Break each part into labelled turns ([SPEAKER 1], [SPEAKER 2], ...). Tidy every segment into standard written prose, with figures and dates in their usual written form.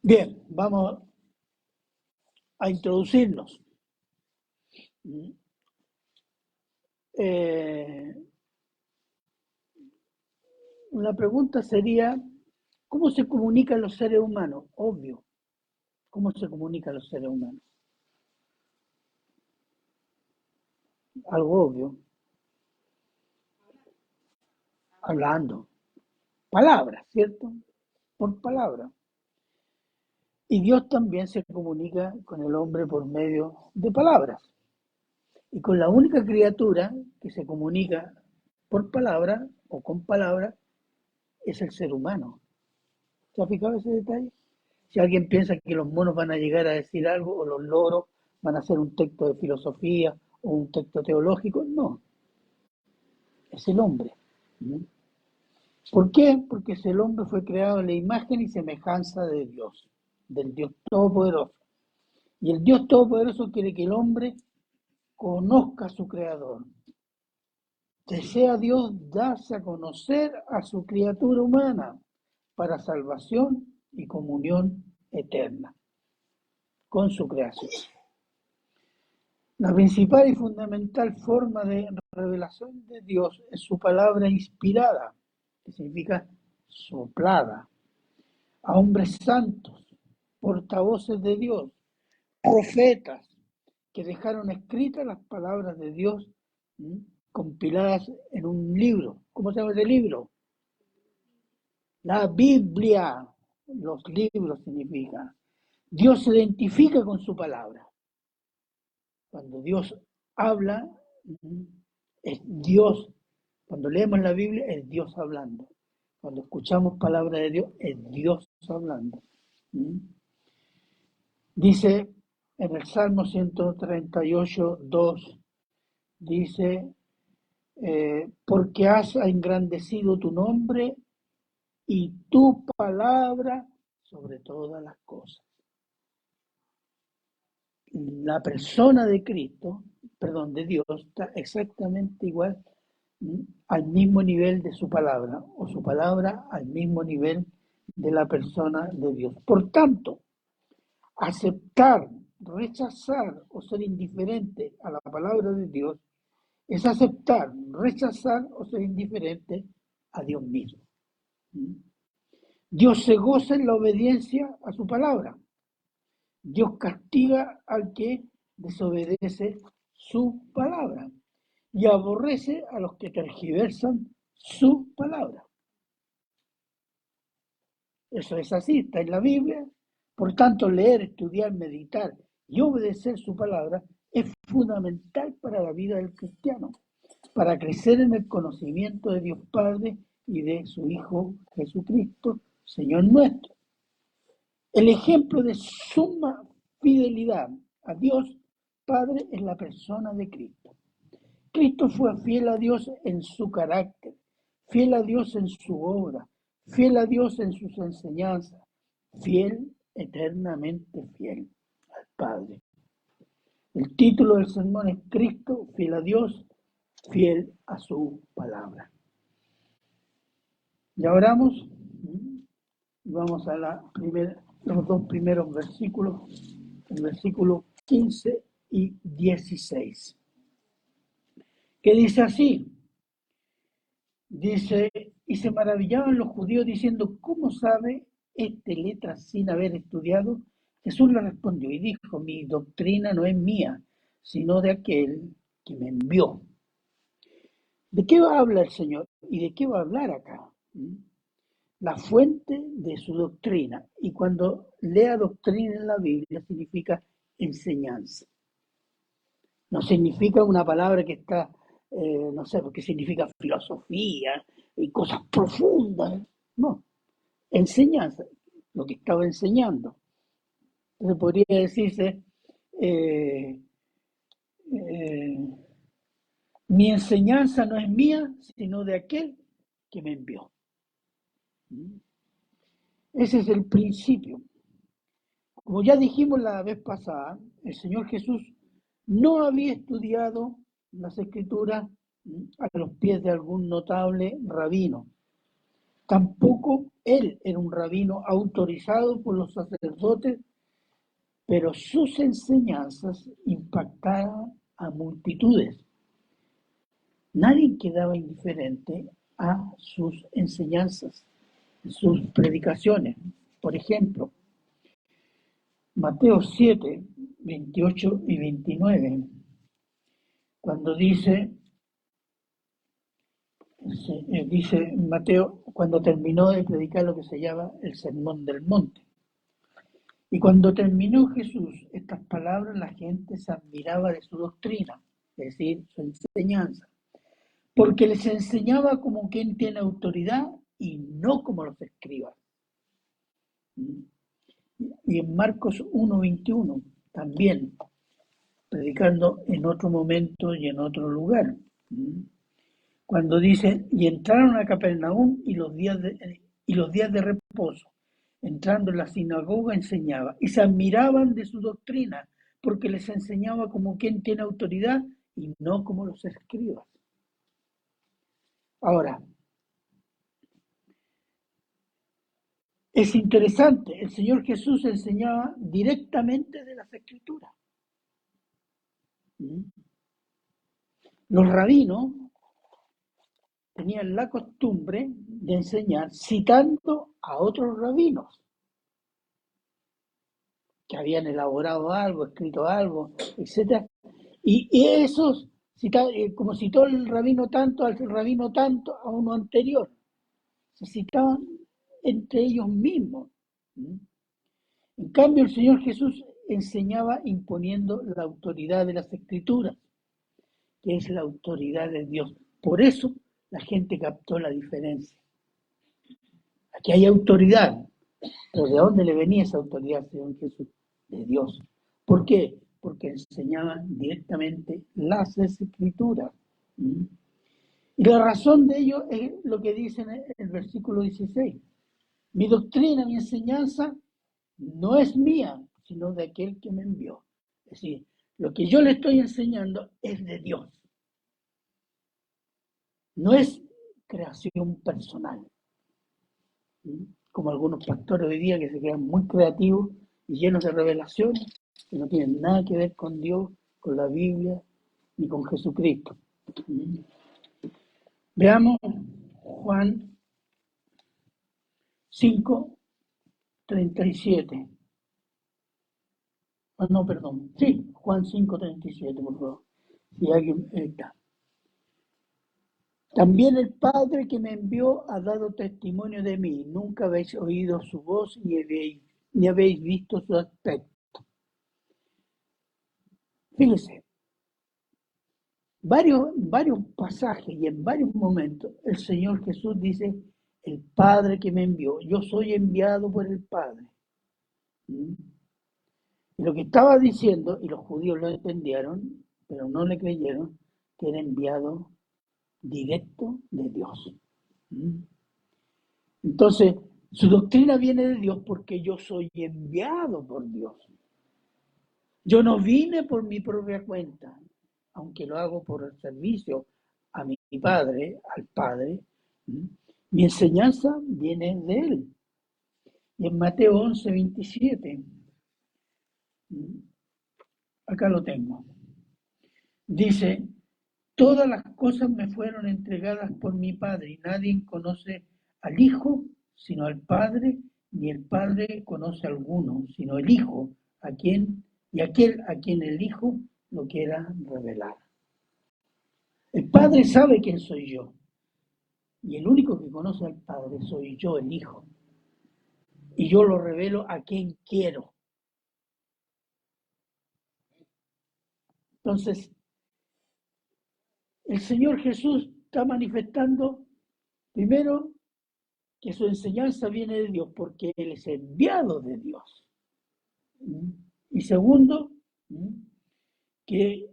[SPEAKER 1] Bien, vamos a introducirnos. Una pregunta sería, ¿cómo se comunican los seres humanos? Obvio, ¿cómo se comunican los seres humanos? Algo obvio, hablando. Palabras, ¿cierto? Por palabra. Y Dios también se comunica con el hombre por medio de palabras. Y con la única criatura que se comunica por palabra o con palabra es el ser humano. ¿Se ha fijado ese detalle? Si alguien piensa que los monos van a llegar a decir algo o los loros van a hacer un texto de filosofía o un texto teológico, no, es el hombre. ¿Por qué? Porque el hombre fue creado en la imagen y semejanza de Dios, del Dios Todopoderoso. Y el Dios Todopoderoso quiere que el hombre conozca a su Creador. Desea Dios darse a conocer a su criatura humana para salvación y comunión eterna con su creación. La principal y fundamental forma de revelación de Dios es su palabra inspirada, que significa soplada, a hombres santos, portavoces de Dios, profetas, que dejaron escritas las palabras de Dios, compiladas en un libro. ¿Cómo se llama ese libro? La Biblia. Los libros significan. Dios se identifica con su palabra. Cuando Dios habla, es Dios. Cuando leemos la Biblia, es Dios hablando. Cuando escuchamos palabra de Dios, es Dios hablando. Dice en el Salmo 138, 2, dice, porque has engrandecido tu nombre y tu palabra sobre todas las cosas. La persona de Cristo, perdón, de Dios, está exactamente igual al mismo nivel de su palabra, o su palabra al mismo nivel de la persona de Dios. Por tanto, aceptar, rechazar o ser indiferente a la palabra de Dios es aceptar, rechazar o ser indiferente a Dios mismo. Dios se goza en la obediencia a su palabra. Dios castiga al que desobedece su palabra y aborrece a los que tergiversan su palabra. Eso es así, está en la Biblia. Por tanto, leer, estudiar, meditar y obedecer su palabra es fundamental para la vida del cristiano, para crecer en el conocimiento de Dios Padre y de su Hijo Jesucristo, Señor nuestro. El ejemplo de suma fidelidad a Dios Padre es la persona de Cristo. Cristo fue fiel a Dios en su carácter, fiel a Dios en su obra, fiel a Dios en sus enseñanzas, fiel, eternamente fiel al Padre. El título del sermón es Cristo, fiel a Dios, fiel a su palabra. Ya oramos y vamos a los dos primeros versículos, el versículo 15 y 16, que dice así. Dice, y se maravillaban los judíos diciendo, ¿cómo sabe este letras sin haber estudiado? Jesús le respondió y dijo, mi doctrina no es mía, sino de aquel que me envió. ¿De qué va a hablar el Señor? ¿Y de qué va a hablar acá? La fuente de su doctrina. Y cuando lea doctrina en la Biblia significa enseñanza. No significa una palabra que está, no sé, porque significa filosofía y cosas profundas. No, enseñanza, lo que estaba enseñando. Entonces podría decirse, eh, eh, mi enseñanza no es mía, sino de aquel que me envió. Ese es el principio. Como ya dijimos la vez pasada, el Señor Jesús no había estudiado las Escrituras a los pies de algún notable rabino. Tampoco él era un rabino autorizado por los sacerdotes, pero sus enseñanzas impactaban a multitudes. Nadie quedaba indiferente a sus enseñanzas, sus predicaciones. Por ejemplo, Mateo 7, 28 y 29, cuando dice Mateo, cuando terminó de predicar lo que se llama el Sermón del Monte. Y cuando terminó Jesús estas palabras, la gente se admiraba de su doctrina, es decir, su enseñanza, porque les enseñaba como quien tiene autoridad y no como los escribas. Y en Marcos 1:21 también, predicando en otro momento y en otro lugar, cuando dice, y entraron a Capernaum y los días de reposo, entrando en la sinagoga enseñaba, y se admiraban de su doctrina, porque les enseñaba como quien tiene autoridad y no como los escribas. Ahora, es interesante, el Señor Jesús enseñaba directamente de las Escrituras. Los rabinos tenían la costumbre de enseñar citando a otros rabinos que habían elaborado algo, escrito algo, etc. Y esos, como citó el rabino tanto, al rabino tanto, a uno anterior, se citaban entre ellos mismos. En cambio, el Señor Jesús enseñaba imponiendo la autoridad de las Escrituras, que es la autoridad de Dios. Por eso la gente captó la diferencia. Aquí hay autoridad, pero ¿de dónde le venía esa autoridad al Señor Jesús? De Dios. ¿Por qué? Porque enseñaban directamente las Escrituras. Y la razón de ello es lo que dice en el versículo 16. Mi doctrina, mi enseñanza, no es mía, sino de aquel que me envió. Es decir, lo que yo le estoy enseñando es de Dios. No es creación personal. Como algunos pastores hoy día que se quedan muy creativos y llenos de revelaciones que no tienen nada que ver con Dios, con la Biblia ni con Jesucristo. Veamos Juan 5:37. No, perdón. Sí, Juan 5:37, por favor. Si alguien está. También el Padre que me envió ha dado testimonio de mí. Nunca habéis oído su voz ni habéis visto su aspecto. Fíjese, varios pasajes y en varios momentos el Señor Jesús dice, el Padre que me envió, yo soy enviado por el Padre. Y lo que estaba diciendo, y los judíos lo entendieron, pero no le creyeron, que era enviado directo de Dios. Entonces, su doctrina viene de Dios porque yo soy enviado por Dios. Yo no vine por mi propia cuenta, aunque lo hago por el servicio a mi Padre, al Padre. Mi enseñanza viene de Él. Y en Mateo 11:27, acá lo tengo, dice, todas las cosas me fueron entregadas por mi Padre y nadie conoce al Hijo sino al Padre, ni el Padre conoce a alguno, sino el Hijo, aquel a quien el Hijo lo quiera revelar. El Padre sabe quién soy yo, y el único que conoce al Padre soy yo, el Hijo, y yo lo revelo a quien quiero. Entonces, el Señor Jesús está manifestando, primero, que su enseñanza viene de Dios, porque Él es enviado de Dios. Y segundo, que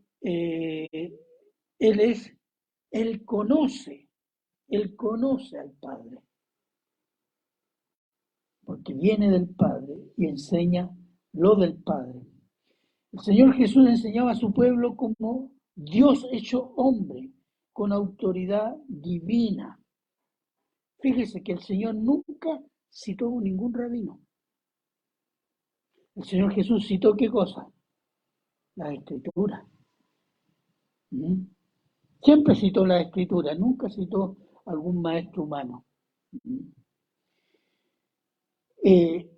[SPEAKER 1] Él conoce al Padre, porque viene del Padre y enseña lo del Padre. El Señor Jesús enseñaba a su pueblo como Dios hecho hombre, con autoridad divina. Fíjese que el Señor nunca citó ningún rabino. El Señor Jesús citó ¿qué cosa? La Escritura. ¿Mm? Siempre citó la Escritura, nunca citó algún maestro humano. ¿Mm? Eh,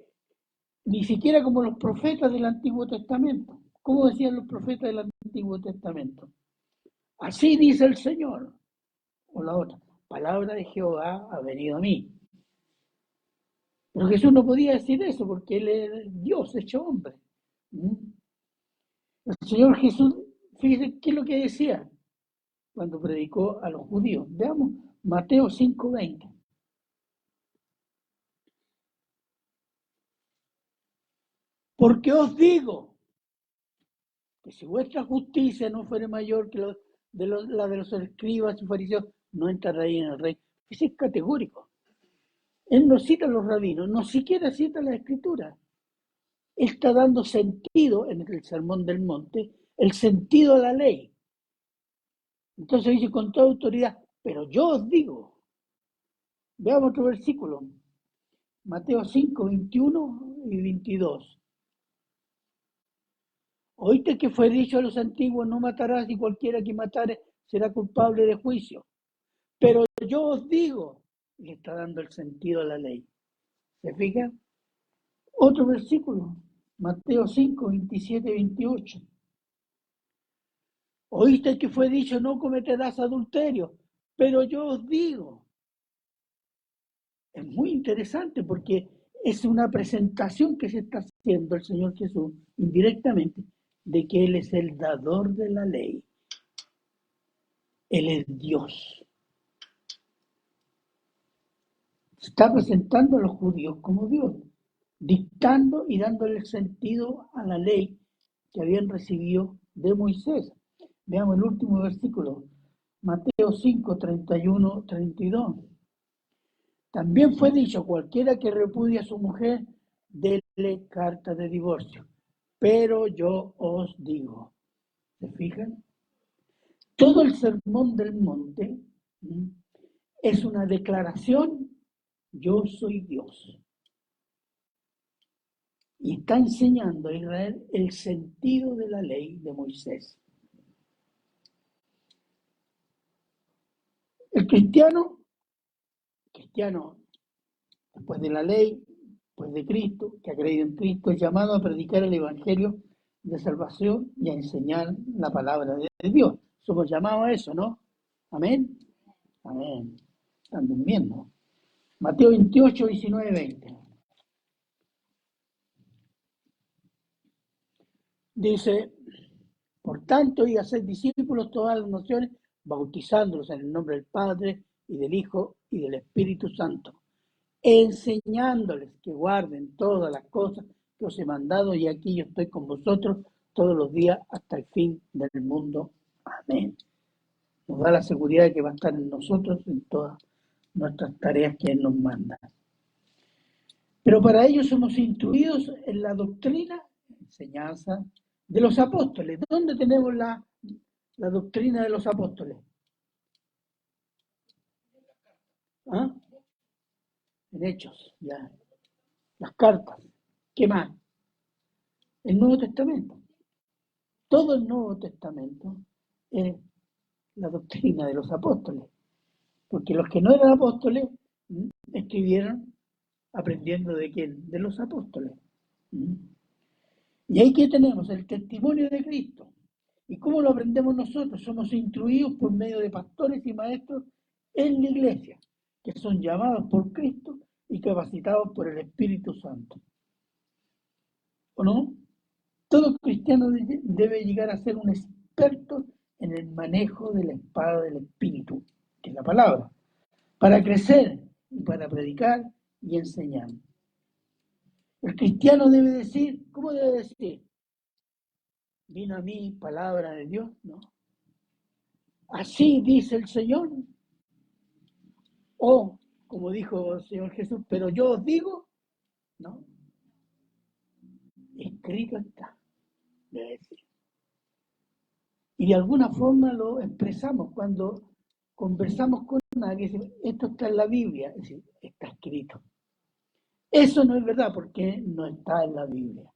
[SPEAKER 1] Ni siquiera como los profetas del Antiguo Testamento. ¿Cómo decían los profetas del Antiguo Testamento? Así dice el Señor. O la otra, palabra de Jehová ha venido a mí. Pero Jesús no podía decir eso porque él es Dios hecho hombre. ¿Mm? El Señor Jesús, fíjese qué es lo que decía cuando predicó a los judíos. Veamos Mateo 5:20. Porque os digo que si vuestra justicia no fuere mayor que la de los escribas y fariseos, no entraréis en el reino. Ese es categórico. Él no cita a los rabinos, no siquiera cita la escritura. Él está dando sentido en el Sermón del Monte, el sentido a la ley. Entonces dice con toda autoridad, pero yo os digo, veamos otro versículo, Mateo 5, 21 y 22. Oíste que fue dicho a los antiguos, no matarás y cualquiera que matare será culpable de juicio. Pero yo os digo, le está dando el sentido a la ley. ¿Se fija? Otro versículo, Mateo 5, 27 y 28. Oíste que fue dicho, no cometerás adulterio, pero yo os digo. Es muy interesante porque es una presentación que se está haciendo el Señor Jesús indirectamente de que Él es el dador de la ley. Él es Dios. Se está presentando a los judíos como Dios, dictando y dándole el sentido a la ley que habían recibido de Moisés. Veamos el último versículo, Mateo 5, 31, 32. También fue dicho, cualquiera que repudie a su mujer, dele carta de divorcio. Pero yo os digo, ¿se fijan? Todo el sermón del monte es una declaración, yo soy Dios. Y está enseñando a Israel el sentido de la ley de Moisés. El cristiano, después de la ley, pues de Cristo, que ha creído en Cristo, es llamado a predicar el Evangelio de salvación y a enseñar la palabra de Dios. Somos llamados a eso, ¿no? Amén. Amén. Están durmiendo. Mateo 28, 19, 20. Dice, por tanto, y hacer discípulos todas las naciones, bautizándolos en el nombre del Padre y del Hijo y del Espíritu Santo, enseñándoles que guarden todas las cosas que os he mandado, y aquí yo estoy con vosotros todos los días hasta el fin del mundo. Amén. Nos da la seguridad de que va a estar en nosotros en todas nuestras tareas que Él nos manda. Pero para ello somos instruidos en la doctrina, enseñanza de los apóstoles. ¿Dónde tenemos la doctrina de los apóstoles? ¿Ah? En Hechos, ya. Las cartas. ¿Qué más? El Nuevo Testamento. Todo el Nuevo Testamento es la doctrina de los apóstoles, porque los que no eran apóstoles escribieron aprendiendo de quién, de los apóstoles. Y ahí que tenemos el testimonio de Cristo. ¿Y cómo lo aprendemos nosotros? Somos instruidos por medio de pastores y maestros en la iglesia, que son llamados por Cristo y capacitados por el Espíritu Santo. ¿O no? Todo cristiano debe llegar a ser un experto en el manejo de la espada del Espíritu, que es la palabra, para crecer y para predicar y enseñar. El cristiano debe decir, ¿cómo debe decir? ¿Vino a mí palabra de Dios? No. Así dice el Señor. O, como dijo el Señor Jesús, pero yo os digo, no. Escrito está, debe decir. Y de alguna forma lo expresamos cuando conversamos con alguien y decimos, esto está en la Biblia, es decir, está escrito. Eso no es verdad porque no está en la Biblia.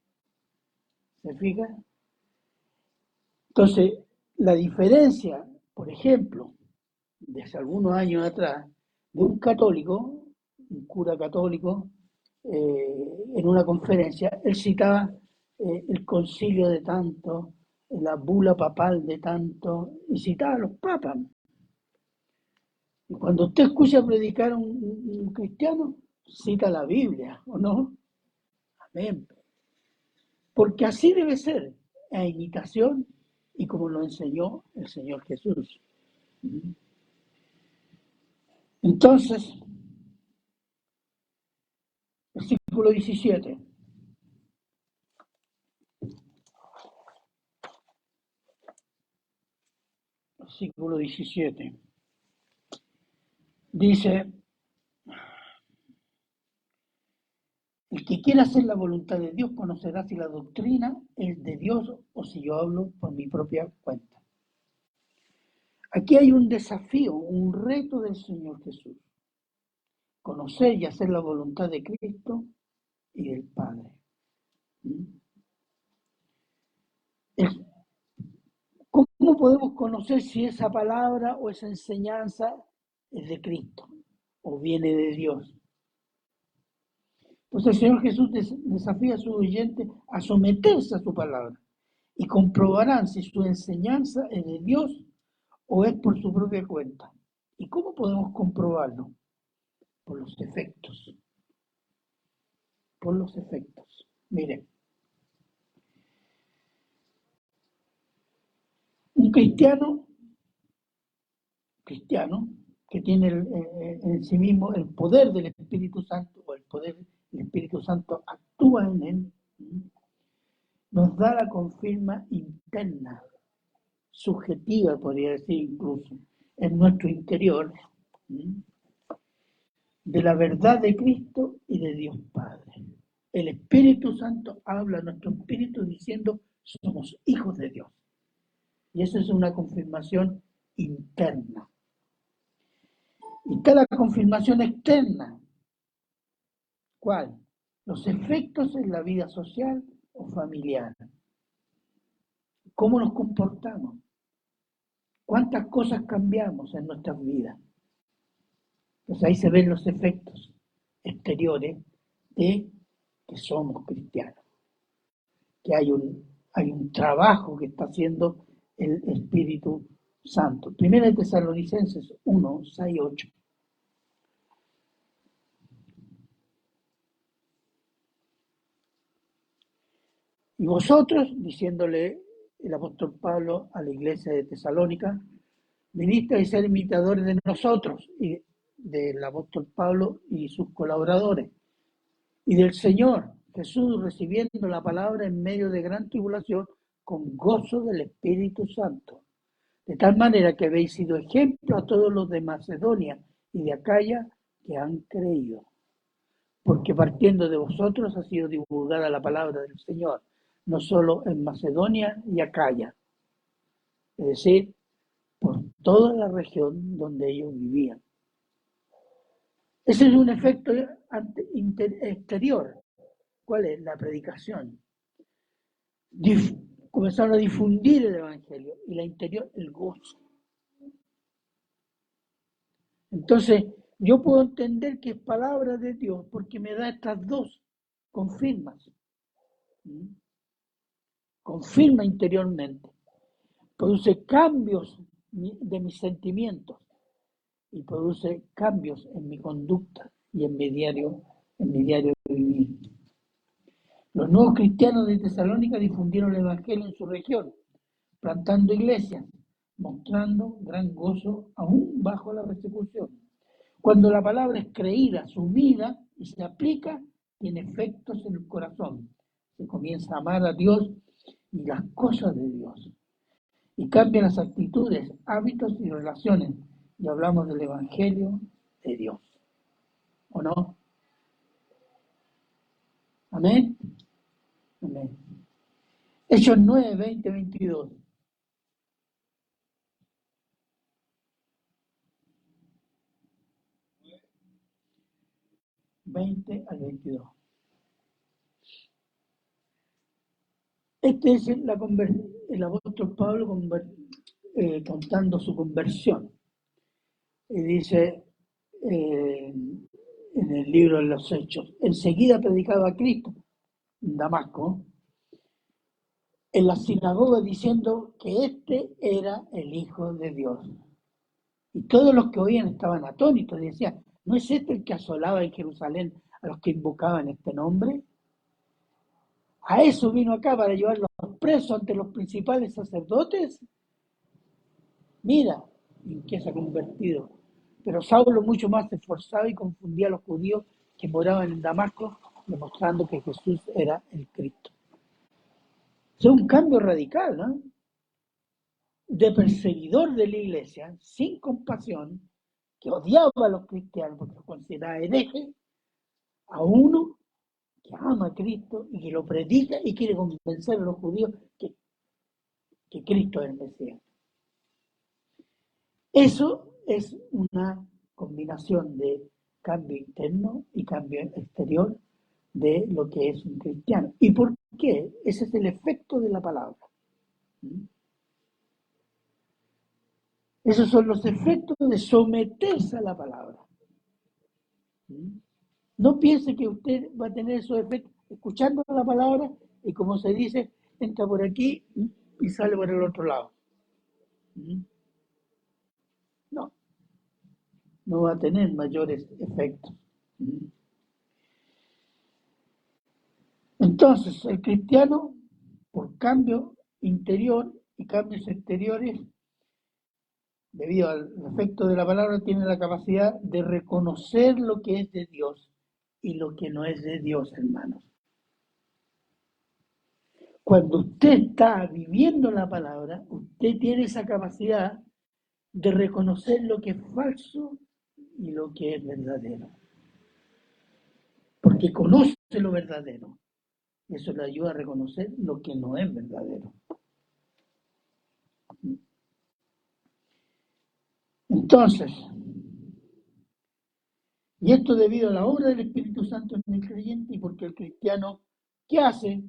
[SPEAKER 1] ¿Se fija? Entonces, la diferencia, por ejemplo, desde algunos años atrás, de un católico, un cura católico, en una conferencia, él citaba el concilio de tanto, la bula papal de tanto, y citaba a los papas. Y cuando usted escucha predicar a un cristiano, cita la Biblia, ¿o no? Amén. Porque así debe ser, a imitación y como lo enseñó el Señor Jesús. Entonces, versículo 17. Versículo 17. Dice, el que quiera hacer la voluntad de Dios conocerá si la doctrina es de Dios o si yo hablo por mi propia cuenta. Aquí hay un desafío, un reto del Señor Jesús. Conocer y hacer la voluntad de Cristo y del Padre. ¿Cómo podemos conocer si esa palabra o esa enseñanza es de Cristo o viene de Dios? Pues el Señor Jesús desafía a sus oyentes a someterse a su palabra y comprobarán si su enseñanza es de Dios o es por su propia cuenta. ¿Y cómo podemos comprobarlo? Por los efectos. Por los efectos. Miren, un cristiano que tiene en sí mismo el poder del Espíritu Santo, o el poder del Espíritu Santo actúa en él, nos da la confirma interna, subjetiva, podría decir incluso, en nuestro interior, de la verdad de Cristo y de Dios Padre. El Espíritu Santo habla a nuestro espíritu diciendo, somos hijos de Dios. Y eso es una confirmación interna. Y está la confirmación externa. ¿Cuál? Los efectos en la vida social o familiar. ¿Cómo nos comportamos? ¿Cuántas cosas cambiamos en nuestras vidas? Pues ahí se ven los efectos exteriores de que somos cristianos, que hay un trabajo que está haciendo el Espíritu Santo. Primera de Tesalonicenses 1, 6, 8. Y vosotros, diciéndole el apóstol Pablo a la iglesia de Tesalónica, vinisteis a ser imitadores de nosotros, y del apóstol Pablo y sus colaboradores, y del Señor Jesús, recibiendo la palabra en medio de gran tribulación, con gozo del Espíritu Santo. De tal manera que habéis sido ejemplo a todos los de Macedonia y de Acaya que han creído. Porque partiendo de vosotros ha sido divulgada la palabra del Señor, no solo en Macedonia y Acaya, es decir, por toda la región donde ellos vivían. Ese es un efecto exterior. ¿Cuál es? La predicación. Comenzaron a difundir el Evangelio y la interior, el gozo. Entonces, yo puedo entender que es palabra de Dios porque me da estas dos confirmas. Confirma interiormente. Produce cambios de mis sentimientos y produce cambios en mi conducta y en mi diario vivir. Los nuevos cristianos de Tesalónica difundieron el Evangelio en su región, plantando iglesias, mostrando gran gozo aún bajo la persecución. Cuando la palabra es creída, asumida y se aplica, tiene efectos en el corazón. Se comienza a amar a Dios y las cosas de Dios. Y cambian las actitudes, hábitos y relaciones. Y hablamos del Evangelio de Dios. ¿O no? Amén. Amén. Hechos 9, 20, 22. 20 al 22. Este es el apóstol Pablo contando su conversión. Y dice en el libro de los Hechos, enseguida predicaba a Cristo en Damasco, en la sinagoga diciendo que este era el Hijo de Dios. Y todos los que oían estaban atónitos y decían, ¿no es este el que asolaba en Jerusalén a los que invocaban este nombre? ¿A eso vino acá para llevarlos presos ante los principales sacerdotes? Mira en qué se ha convertido. Pero Saulo mucho más se esforzaba y confundía a los judíos que moraban en Damasco, demostrando que Jesús era el Cristo. Es un cambio radical, ¿no? De perseguidor de la iglesia, sin compasión, que odiaba a los cristianos porque los consideraba herejes, a uno que ama a Cristo y que lo predica y quiere convencer a los judíos que Cristo es el Mesías. Eso es una combinación de cambio interno y cambio exterior de lo que es un cristiano. ¿Y por qué? Ese es el efecto de la palabra. Esos son los efectos de someterse a la palabra. No piense que usted va a tener esos efectos escuchando la palabra y, como se dice, entra por aquí y sale por el otro lado. No, no va a tener mayores efectos. Entonces, el cristiano, por cambio interior y cambios exteriores, debido al efecto de la palabra, tiene la capacidad de reconocer lo que es de Dios y lo que no es de Dios, hermanos. Cuando usted está viviendo la palabra, usted tiene esa capacidad de reconocer lo que es falso y lo que es verdadero. Porque conoce lo verdadero. Eso le ayuda a reconocer lo que no es verdadero. Entonces, y esto debido a la obra del Espíritu Santo en el creyente y porque el cristiano, ¿qué hace?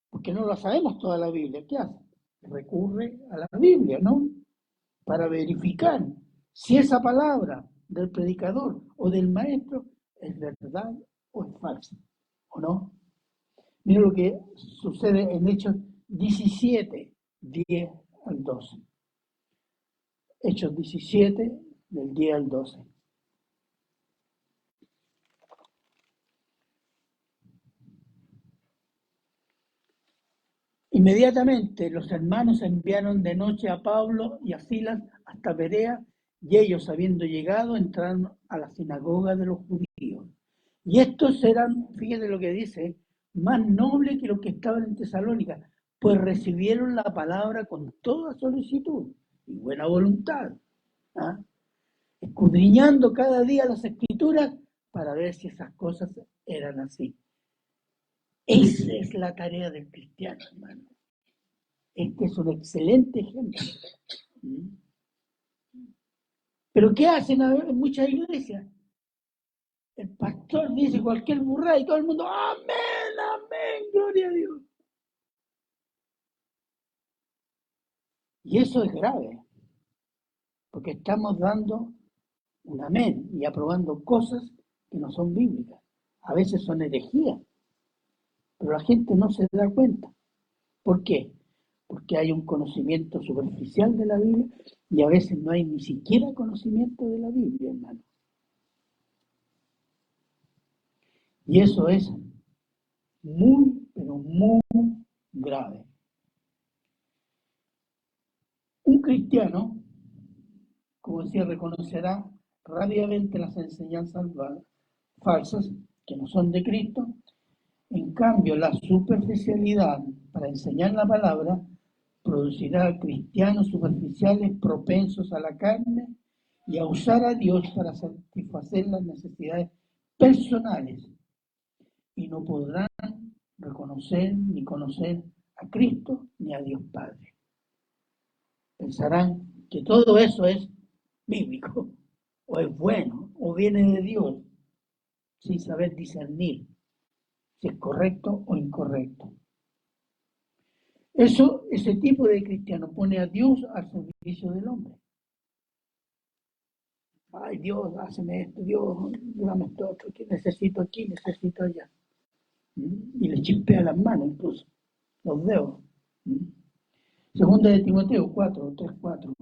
[SPEAKER 1] Porque no lo sabemos toda la Biblia, ¿qué hace? Recurre a la Biblia, ¿no? Para verificar si esa palabra del predicador o del maestro es verdad o es falsa, ¿o no? Mira lo que sucede en Hechos 17, 10 al 12. Hechos 17, del 10 al 12. Inmediatamente los hermanos enviaron de noche a Pablo y a Silas hasta Berea, y ellos, habiendo llegado, entraron a la sinagoga de los judíos. Y estos eran, fíjense lo que dice, más nobles que los que estaban en Tesalónica, pues recibieron la palabra con toda solicitud y buena voluntad, ¿ah? Escudriñando cada día las escrituras para ver si esas cosas eran así. Esa es la tarea del cristiano, hermano. Este es un excelente ejemplo. Pero ¿qué hacen en muchas iglesias? El pastor dice cualquier burrada y todo el mundo, amén, amén, gloria a Dios. Y eso es grave, porque estamos dando un amén y aprobando cosas que no son bíblicas. A veces son herejías, pero la gente no se da cuenta. ¿Por qué? Porque hay un conocimiento superficial de la Biblia y a veces no hay ni siquiera conocimiento de la Biblia, hermano. Y eso es muy, pero muy grave. Un cristiano, como decía, reconocerá rápidamente las enseñanzas falsas que no son de Cristo. En cambio, la superficialidad para enseñar la palabra producirá cristianos superficiales propensos a la carne y a usar a Dios para satisfacer las necesidades personales y no podrán reconocer ni conocer a Cristo ni a Dios Padre. Pensarán que todo eso es bíblico, o es bueno, o viene de Dios. sin saber discernir si es correcto o incorrecto. Ese tipo de cristiano pone a Dios al servicio del hombre. Ay, Dios, háceme esto, Dios, dame esto otro, que necesito aquí, necesito allá. Y le chispea las manos incluso, los dedos. Segunda de Timoteo 4, 3, 4.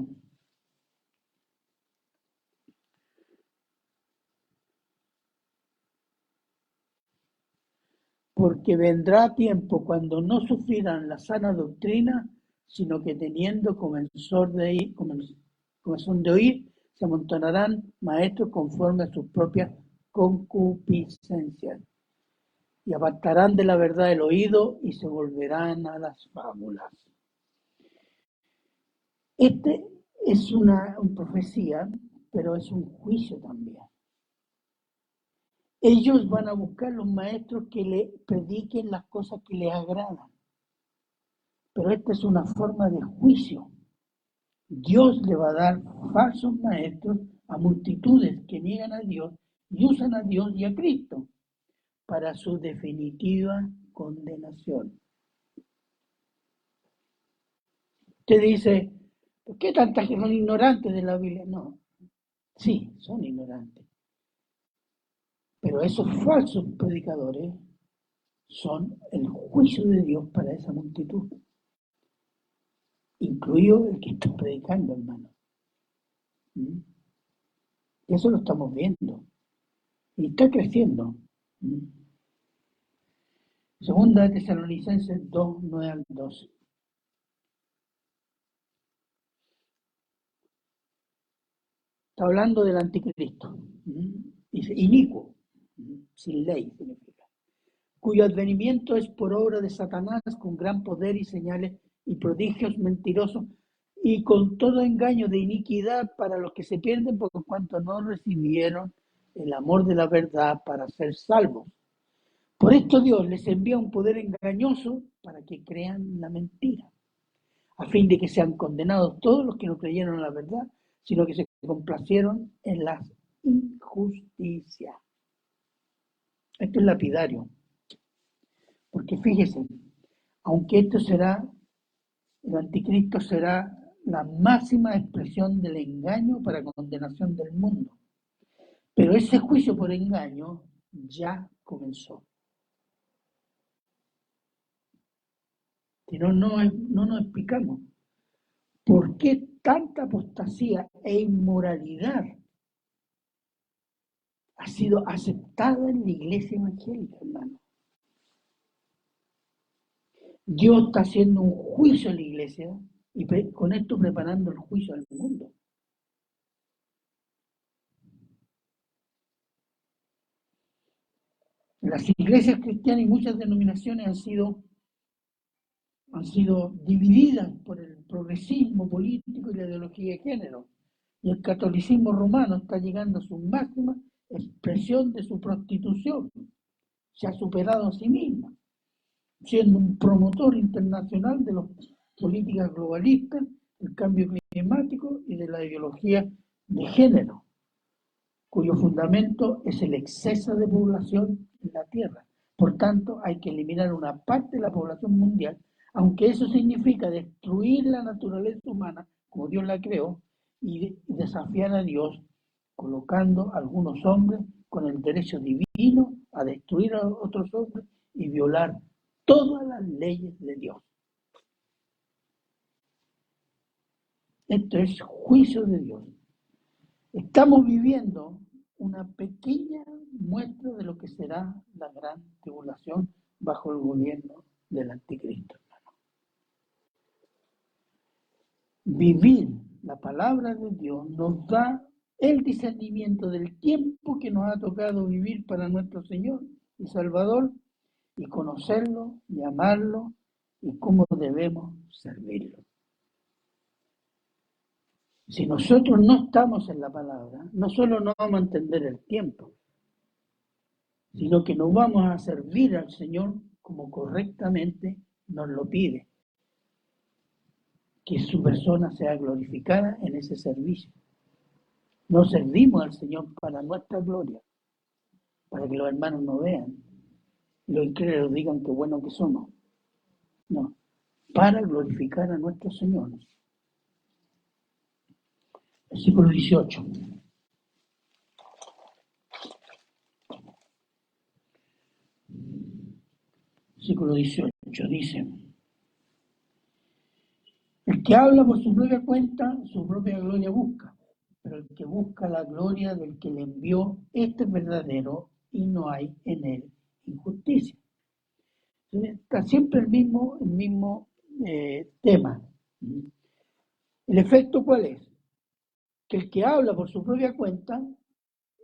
[SPEAKER 1] Porque vendrá tiempo cuando no sufrirán la sana doctrina, sino que teniendo comezón de oír, se amontonarán maestros conforme a sus propias concupiscencias, y apartarán de la verdad el oído y se volverán a las fábulas. Este es una profecía, pero es un juicio también. Ellos van a buscar los maestros que le prediquen las cosas que les agradan. Pero esta es una forma de juicio. Dios le va a dar falsos maestros a multitudes que niegan a Dios y usan a Dios y a Cristo para su definitiva condenación. Usted dice, ¿por qué tanta gente son ignorantes de la Biblia? No, sí, son ignorantes. Pero esos falsos predicadores son el juicio de Dios para esa multitud, incluido el que está predicando, hermano. Y eso lo estamos viendo. Y está creciendo. Segunda de Tesalonicenses 2, 9 al 12. Está hablando del anticristo. Dice, inicuo, sin ley significa, cuyo advenimiento es por obra de Satanás con gran poder y señales y prodigios mentirosos y con todo engaño de iniquidad para los que se pierden por cuanto no recibieron el amor de la verdad para ser salvos. Por esto Dios les envía un poder engañoso para que crean la mentira, a fin de que sean condenados todos los que no creyeron en la verdad, sino que se complacieron en las injusticias. Esto es lapidario, porque fíjese, aunque el anticristo será la máxima expresión del engaño para condenación del mundo, pero ese juicio por engaño ya comenzó. Si no nos explicamos por qué tanta apostasía e inmoralidad ha sido aceptada en la iglesia evangélica, hermano. Dios está haciendo un juicio a la iglesia y con esto preparando el juicio al mundo. Las iglesias cristianas y muchas denominaciones han sido divididas por el progresismo político y la ideología de género. Y el catolicismo romano está llegando a su máxima expresión de su prostitución. Se ha superado a sí misma, siendo un promotor internacional de las políticas globalistas, del cambio climático y de la ideología de género, cuyo fundamento es el exceso de población en la Tierra. Por tanto, hay que eliminar una parte de la población mundial, aunque eso significa destruir la naturaleza humana como Dios la creó y desafiar a Dios, colocando a algunos hombres con el derecho divino a destruir a otros hombres y violar todas las leyes de Dios. Esto es juicio de Dios. Estamos viviendo una pequeña muestra de lo que será la gran tribulación bajo el gobierno del anticristo. Vivir la palabra de Dios nos da el discernimiento del tiempo que nos ha tocado vivir para nuestro Señor y Salvador, y conocerlo y amarlo y cómo debemos servirlo. Si nosotros no estamos en la palabra, no solo no vamos a entender el tiempo, sino que nos vamos a servir al Señor como correctamente nos lo pide. Que su persona sea glorificada en ese servicio. No servimos al Señor para nuestra gloria, para que los hermanos no vean y los incrédulos digan qué bueno que somos. No, para glorificar a nuestro Señor. Versículo 18. Versículo 18 dice: el que habla por su propia cuenta, su propia gloria busca, pero el que busca la gloria del que le envió, este es verdadero y no hay en él injusticia. Está siempre el mismo tema. ¿El efecto cuál es? Que el que habla por su propia cuenta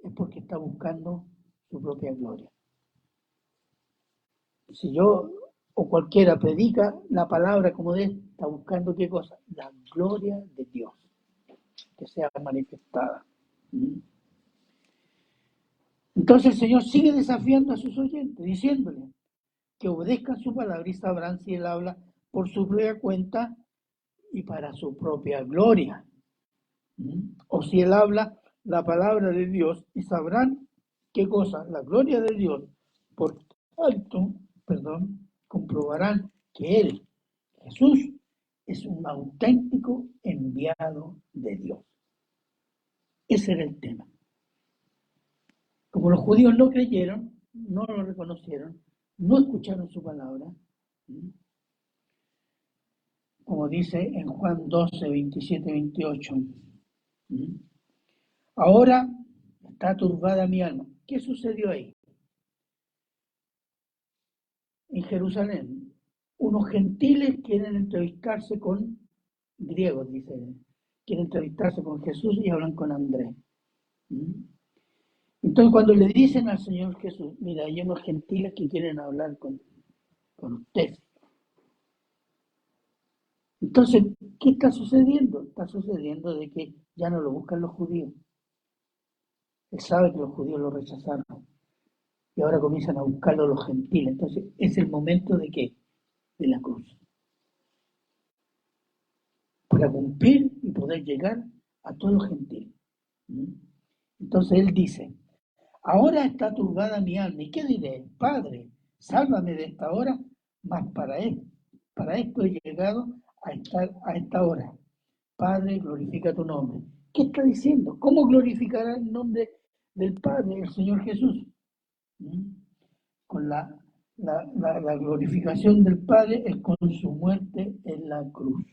[SPEAKER 1] es porque está buscando su propia gloria. Si yo o cualquiera predica la palabra como de está buscando qué cosa, la gloria de Dios que sea manifestada. Entonces el Señor sigue desafiando a sus oyentes, diciéndoles que obedezcan su palabra y sabrán si Él habla por su propia cuenta y para su propia gloria. O si Él habla la palabra de Dios y sabrán qué cosa, la gloria de Dios. Por tanto, comprobarán que Él, Jesús, es un auténtico enviado de Dios. Ese era el tema. Como los judíos no creyeron, no lo reconocieron, no escucharon su palabra, como dice en Juan 12, 27, 28. Ahora está turbada mi alma. ¿Qué sucedió ahí? En Jerusalén, unos gentiles quieren entrevistarse con griegos, dice, quieren entrevistarse con Jesús y hablan con Andrés. Entonces cuando le dicen al Señor Jesús, mira, hay unos gentiles que quieren hablar con usted. Entonces, ¿qué está sucediendo? Está sucediendo de que ya no lo buscan los judíos. Él sabe que los judíos lo rechazaron. Y ahora comienzan a buscarlo los gentiles. Entonces, es el momento de qué? De la cruz. Para cumplir y poder llegar a todos los gentiles. Entonces él dice, ahora está turbada mi alma. ¿Y qué diré? Padre, sálvame de esta hora, mas para esto he llegado a estar a esta hora. Padre, glorifica tu nombre. ¿Qué está diciendo? ¿Cómo glorificará el nombre del Padre, el Señor Jesús? Con la glorificación del Padre es con su muerte en la cruz,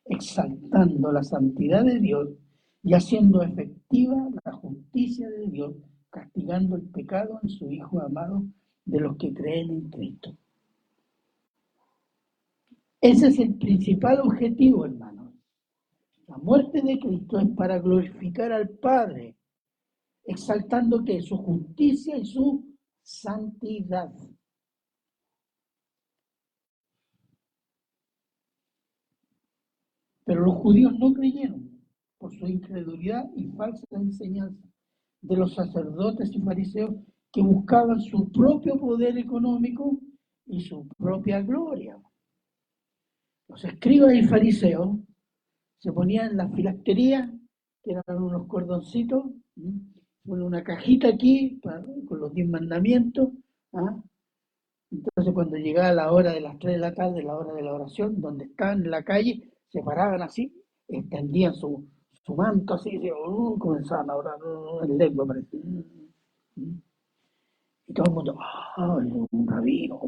[SPEAKER 1] exaltando la santidad de Dios y haciendo efectiva la justicia de Dios, castigando el pecado en su Hijo amado de los que creen en Cristo. Ese es el principal objetivo, hermanos. La muerte de Cristo es para glorificar al Padre, exaltando que su justicia y su santidad. Pero los judíos no creyeron por su incredulidad y falsa enseñanza de los sacerdotes y fariseos que buscaban su propio poder económico y su propia gloria. Los escribas y fariseos se ponían en las filacterías, que eran unos cordoncitos, con una cajita aquí con los 10 mandamientos. Entonces cuando llegaba la hora de las 3 de la tarde, la hora de la oración, donde estaban en la calle, se paraban así, extendían su manto así, y comenzaban a orar en lengua, parece. Y todo el mundo, ¡ay, un rabino!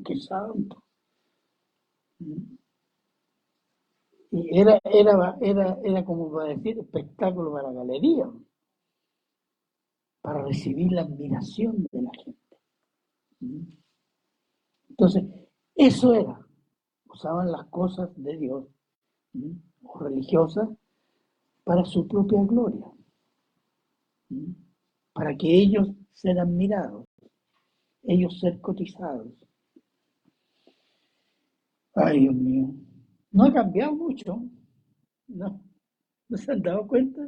[SPEAKER 1] ¡Qué santo! Y era como para decir, espectáculo para la galería, para recibir la admiración de la gente. Entonces, eso era. Usaban las cosas de Dios o religiosas para su propia gloria, para que ellos sean admirados, ellos ser cotizados. Ay, Dios mío, no ha cambiado mucho, ¿no se han dado cuenta?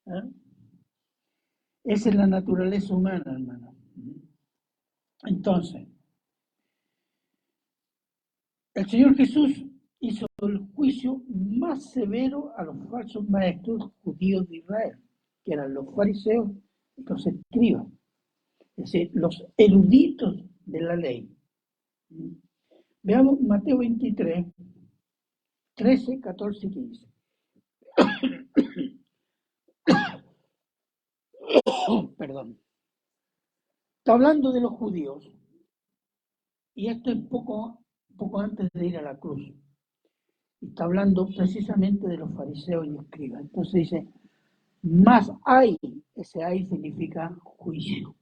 [SPEAKER 1] ¿Ah? Esa es la naturaleza humana, hermano. Entonces, el Señor Jesús hizo el juicio más severo a los falsos maestros judíos de Israel, que eran los fariseos los escribas, es decir, los eruditos de la ley. Veamos Mateo 23, 13, 14 y 15. Perdón. Está hablando de los judíos, y esto es poco antes de ir a la cruz. Está hablando precisamente de los fariseos y escribas. Entonces dice, más hay, ese hay significa juicio.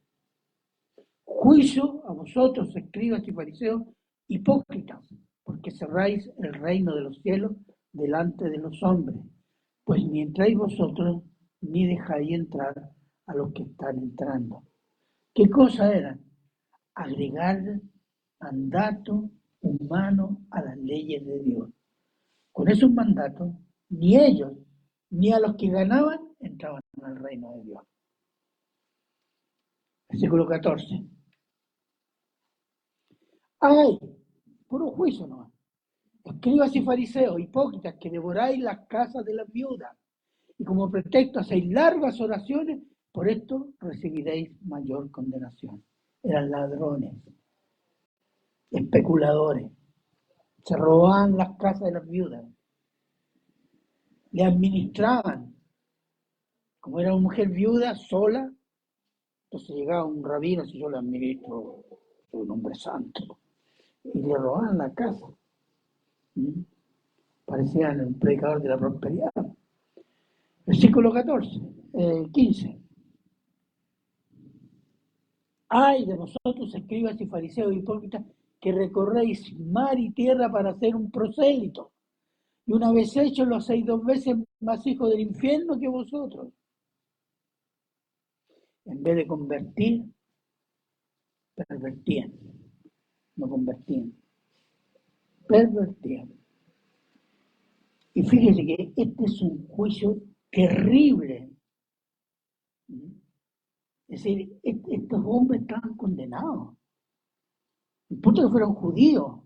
[SPEAKER 1] Juicio a vosotros, escribas y fariseos, hipócritas, porque cerráis el reino de los cielos delante de los hombres, pues ni entráis vosotros, ni dejáis entrar a los que están entrando. ¿Qué cosa era? Agregar mandatos humanos a las leyes de Dios. Con esos mandatos, ni ellos, ni a los que ganaban, entraban al reino de Dios. Versículo 14. ¡Ay! Puro juicio nomás. Escribas y fariseos, hipócritas, que devoráis las casas de las viudas, y como pretexto hacéis largas oraciones, por esto recibiréis mayor condenación. Eran ladrones, especuladores, se robaban las casas de las viudas, le administraban. Como era una mujer viuda, sola, entonces llegaba un rabino, si yo le administro, soy un hombre santo, y le robaban la casa. Parecían el predicador de la prosperidad. Versículo 15. Ay de vosotros, escribas y fariseos hipócritas, que recorréis mar y tierra para hacer un prosélito, y una vez hecho lo hacéis 2 veces más hijos del infierno que vosotros. En vez de convertir, pervertían. No convertían, pervertían. Y fíjese que este es un juicio terrible. Es decir, estos hombres estaban condenados. El punto que fueron judíos.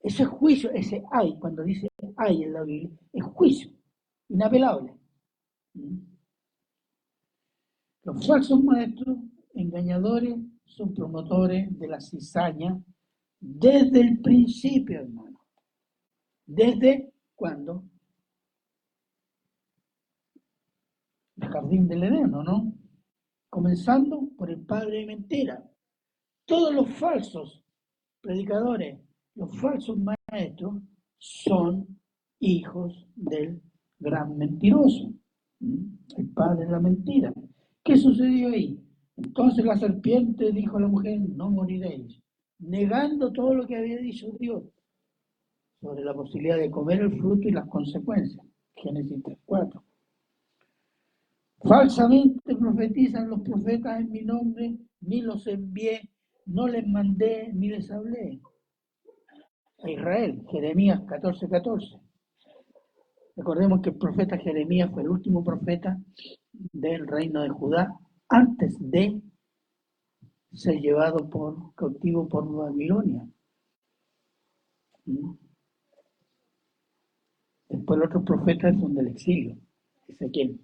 [SPEAKER 1] Ese juicio, ese hay, cuando dice hay en la Biblia, es juicio, inapelable. Los falsos maestros, engañadores, son promotores de la cizaña desde el principio, hermano. ¿Desde cuándo? El jardín del Edén, ¿no? Comenzando por el padre de mentira. Todos los falsos predicadores, los falsos maestros, son hijos del gran mentiroso, el padre de la mentira. ¿Qué sucedió ahí? Entonces la serpiente dijo a la mujer, no moriréis, negando todo lo que había dicho Dios sobre la posibilidad de comer el fruto y las consecuencias. Génesis 3:4. Falsamente profetizan los profetas en mi nombre, ni los envié, no les mandé, ni les hablé. A Israel, Jeremías 14:14. Recordemos que el profeta Jeremías fue el último profeta del reino de Judá antes de ser llevado cautivo por Babilonia. Después los otros profetas son del exilio, Ezequiel.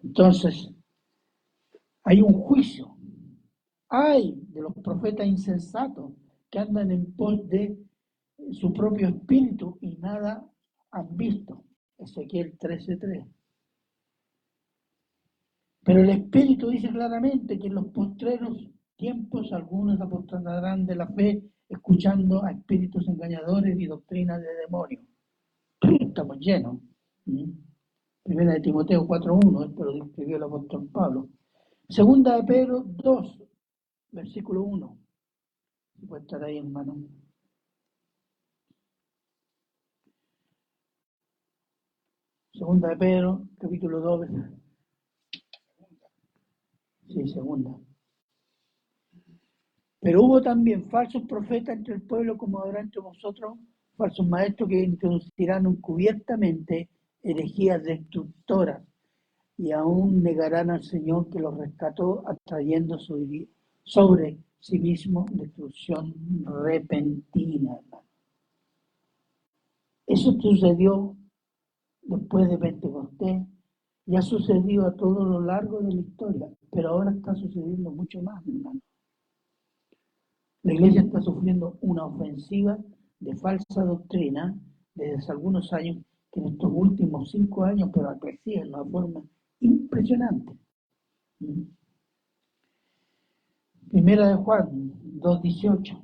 [SPEAKER 1] Entonces, hay un juicio. Hay de los profetas insensatos que andan en pos de su propio espíritu y nada han visto. Ezequiel 13:3. Pero el Espíritu dice claramente que en los postreros tiempos algunos apostatarán de la fe, escuchando a espíritus engañadores y doctrinas de demonios. Estamos llenos. Primera de Timoteo 4:1, esto lo describió el apóstol Pablo. Segunda de Pedro 2, versículo 1. Puede estar ahí, hermano. Segunda de Pedro, capítulo 2. Sí, segunda. Pero hubo también falsos profetas entre el pueblo, como habrá entre vosotros, falsos maestros que introducirán encubiertamente herejías destructoras y aún negarán al Señor que los rescató, atrayendo sobre sí mismo destrucción repentina. Eso sucedió después de Pentecostés, Y ha sucedido a todo lo largo de la historia, pero ahora está sucediendo mucho más, hermano. La iglesia está sufriendo una ofensiva de falsa doctrina desde hace algunos años, que en estos últimos 5 años, pero ha crecido de una forma impresionante. Primera de Juan 2:18.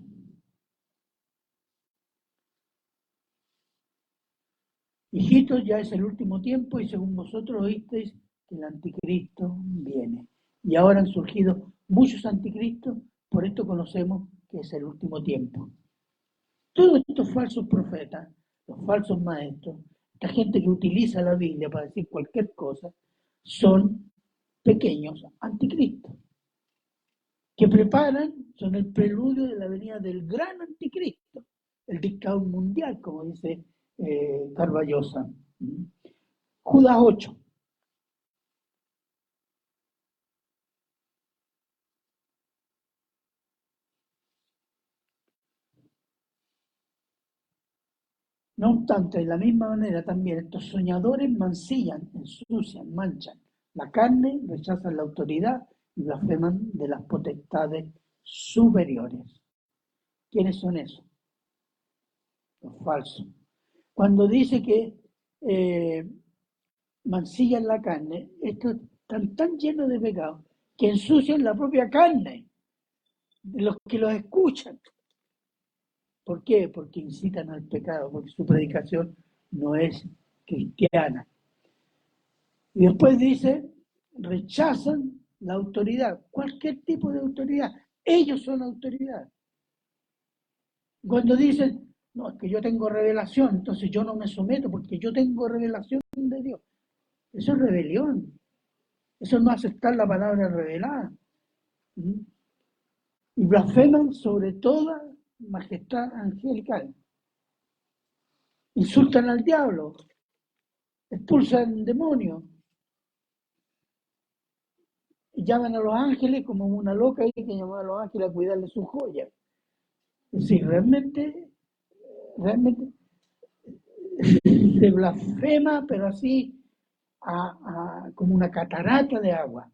[SPEAKER 1] Hijitos, ya es el último tiempo y según vosotros oísteis que el anticristo viene. Y ahora han surgido muchos anticristos, por esto conocemos que es el último tiempo. Todos estos falsos profetas, los falsos maestros, esta gente que utiliza la Biblia para decir cualquier cosa, son pequeños anticristos, que preparan, son el preludio de la venida del gran anticristo, el dictador mundial, como dice Carballosa. Judas 8. No obstante, de la misma manera también estos soñadores mancillan, ensucian, manchan la carne, rechazan la autoridad y blasfeman de las potestades superiores. ¿Quiénes son esos? Los falsos. Cuando dice que mancillan la carne, estos están tan llenos de pecado que ensucian la propia carne de los que los escuchan. ¿Por qué? Porque incitan al pecado, porque su predicación no es cristiana. Y después dice, rechazan la autoridad, cualquier tipo de autoridad. Ellos son autoridad. Cuando dicen, no, es que yo tengo revelación, entonces yo no me someto porque yo tengo revelación de Dios. Eso es rebelión. Eso es no aceptar la palabra revelada. Y blasfeman sobre toda majestad angelical. Insultan al diablo, expulsan demonios, y llaman a los ángeles como una loca que llamaba a los ángeles a cuidarle sus joyas. Es decir, realmente se blasfema, pero así como una catarata de agua.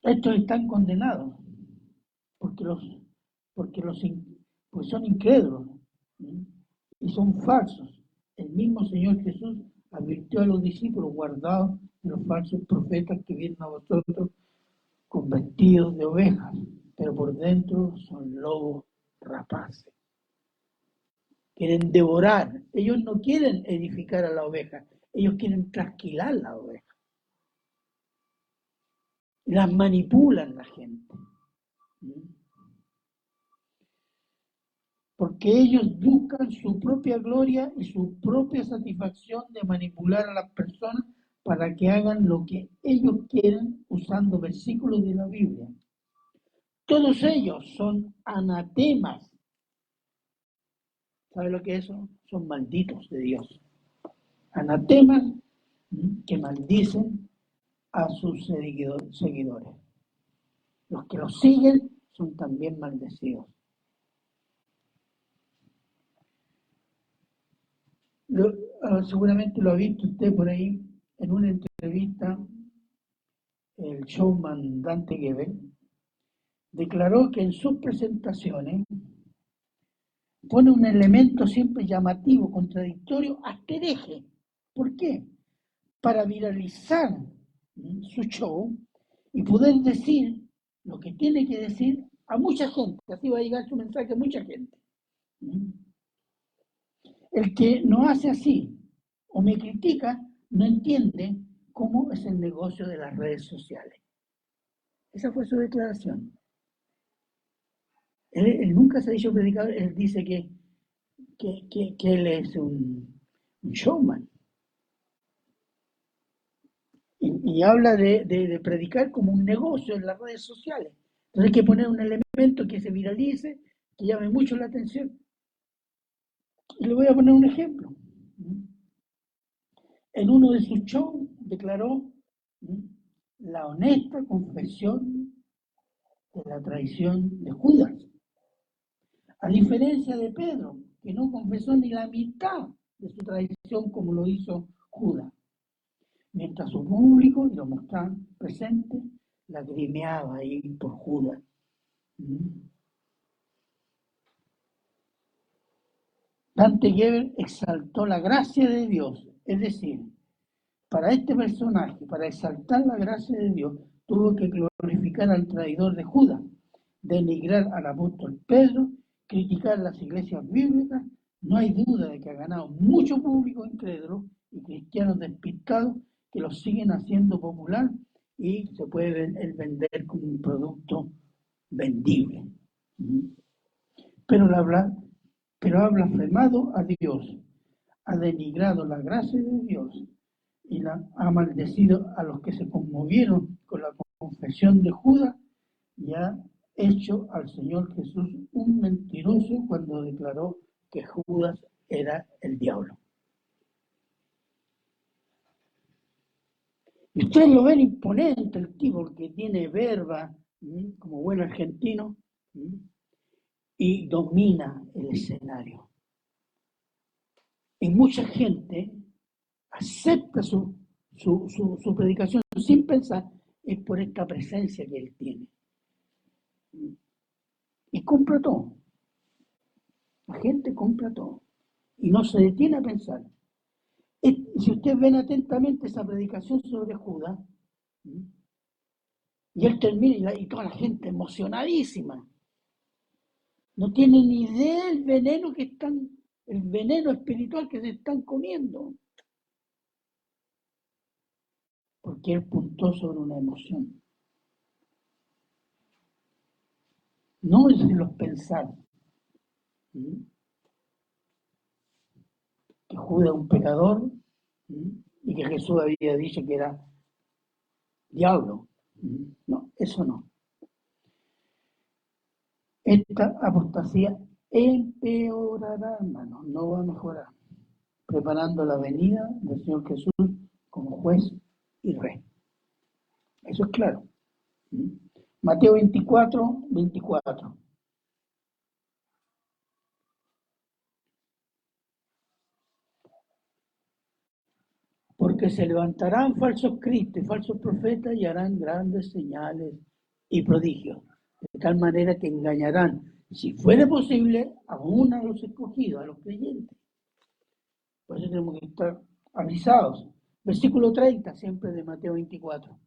[SPEAKER 1] Estos están condenados porque pues son incrédulos y son falsos. El mismo Señor Jesús advirtió a los discípulos: guardaos de los falsos profetas que vienen a vosotros con vestidos de ovejas, pero por dentro son lobos rapaces. Quieren devorar. Ellos no quieren edificar a la oveja, ellos quieren trasquilar la oveja. Las manipulan la gente. Porque ellos buscan su propia gloria y su propia satisfacción de manipular a las personas para que hagan lo que ellos quieren usando versículos de la Biblia. Todos ellos son anatemas. ¿Sabe lo que es eso? Son malditos de Dios. Anatemas que maldicen a sus seguidores. Los que los siguen son también maldecidos. Seguramente lo ha visto usted por ahí en una entrevista. El showman Dante Gebel declaró que en sus presentaciones pone un elemento siempre llamativo, contradictorio, hasta hereje. ¿Por qué? Para viralizar su show y poder decir lo que tiene que decir a mucha gente. Así va a llegar su mensaje a mucha gente. El que no hace así o me critica no entiende cómo es el negocio de las redes sociales. Esa fue su declaración. Él nunca se ha dicho predicador, él dice que él es un showman. Y habla de predicar como un negocio en las redes sociales. Entonces hay que poner un elemento que se viralice, que llame mucho la atención. Y le voy a poner un ejemplo. En uno de sus shows declaró la honesta confesión de la traición de Judas. A diferencia de Pedro, que no confesó ni la mitad de su traición como lo hizo Judas, mientras su público, y lo mostraban presente, lagrimeaba ahí por Judas. Dante Gebel exaltó la gracia de Dios, es decir, para este personaje, para exaltar la gracia de Dios, tuvo que glorificar al traidor de Judas, denigrar al apóstol Pedro, criticar las iglesias bíblicas. No hay duda de que ha ganado mucho público incrédulo y cristianos despistados que lo siguen haciendo popular y se puede vender como un producto vendible. Pero ha blasfemado a Dios, ha denigrado la gracia de Dios y ha maldecido a los que se conmovieron con la confesión de Judas y ha hecho al Señor Jesús un mentiroso cuando declaró que Judas era el diablo. Y ustedes lo ven imponente, el tipo que tiene verba, como buen argentino, y domina el escenario. Y mucha gente acepta su predicación sin pensar, es por esta presencia que él tiene. Y compra todo. La gente compra todo. Y no se detiene a pensar. Si ustedes ven atentamente esa predicación sobre Judas, y él termina y toda la gente emocionadísima. No tienen ni idea del veneno el veneno espiritual que se están comiendo. Porque él puntó sobre una emoción. No es en los pensar. Que Judas era un pecador y que Jesús había dicho que era diablo. No, eso no. Esta apostasía empeorará, hermanos, no va a mejorar, preparando la venida del Señor Jesús como juez y rey. Eso es claro. Mateo 24, 24. Porque se levantarán falsos cristos y falsos profetas y harán grandes señales y prodigios, de tal manera que engañarán, si fuera posible, aún a los escogidos, a los creyentes. Por eso tenemos que estar avisados. Versículo 30, siempre de Mateo 24.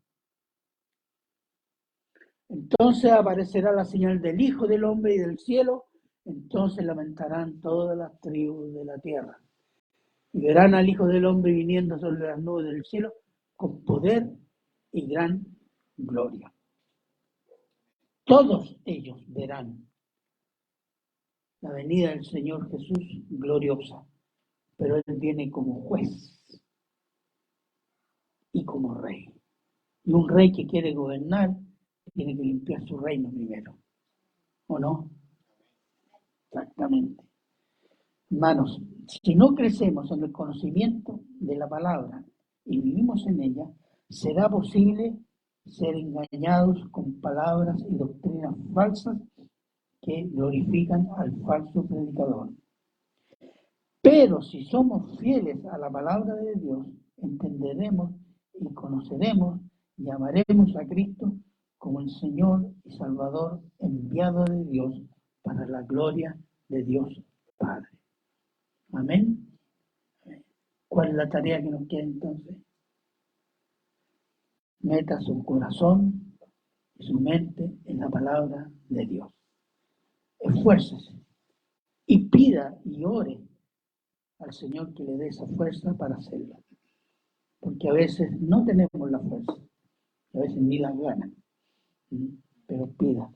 [SPEAKER 1] Entonces aparecerá la señal del Hijo del Hombre y del cielo, entonces lamentarán todas las tribus de la tierra. Y verán al Hijo del Hombre viniendo sobre las nubes del cielo con poder y gran gloria. Todos ellos verán la venida del Señor Jesús gloriosa, pero Él viene como juez y como rey. Y un rey que quiere gobernar tiene que limpiar su reino primero, ¿o no? Exactamente. Hermanos, si no crecemos en el conocimiento de la palabra y vivimos en ella, será posible ser engañados con palabras y doctrinas falsas que glorifican al falso predicador. Pero si somos fieles a la palabra de Dios, entenderemos y conoceremos y amaremos a Cristo como el Señor y Salvador enviado de Dios para la gloria de Dios Padre. Amén. ¿Cuál es la tarea que nos queda entonces? Meta su corazón y su mente en la palabra de Dios. Esfuércese y pida y ore al Señor que le dé esa fuerza para hacerlo. Porque a veces no tenemos la fuerza, a veces ni las ganas. Pero pida.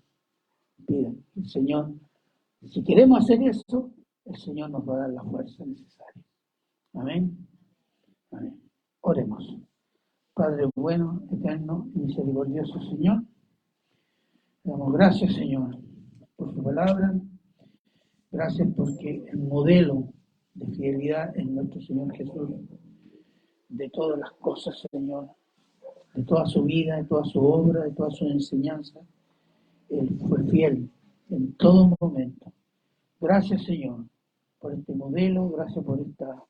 [SPEAKER 1] El Señor, si queremos hacer eso, el Señor nos va a dar la fuerza necesaria. Amén. Amén. Oremos. Padre bueno, eterno y misericordioso Señor, le damos gracias, Señor, por su palabra. Gracias porque el modelo de fidelidad es nuestro Señor Jesús, de todas las cosas, Señor, de toda su vida, de toda su obra, de toda su enseñanza. Él fue fiel en todo momento. Gracias, Señor, por este modelo, gracias por esta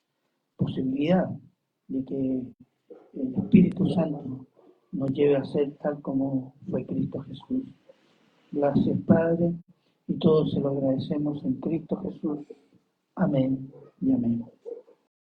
[SPEAKER 1] posibilidad de que el Espíritu Santo nos lleve a ser tal como fue Cristo Jesús. Gracias, Padre, y todos se lo agradecemos en Cristo Jesús. Amén y amén.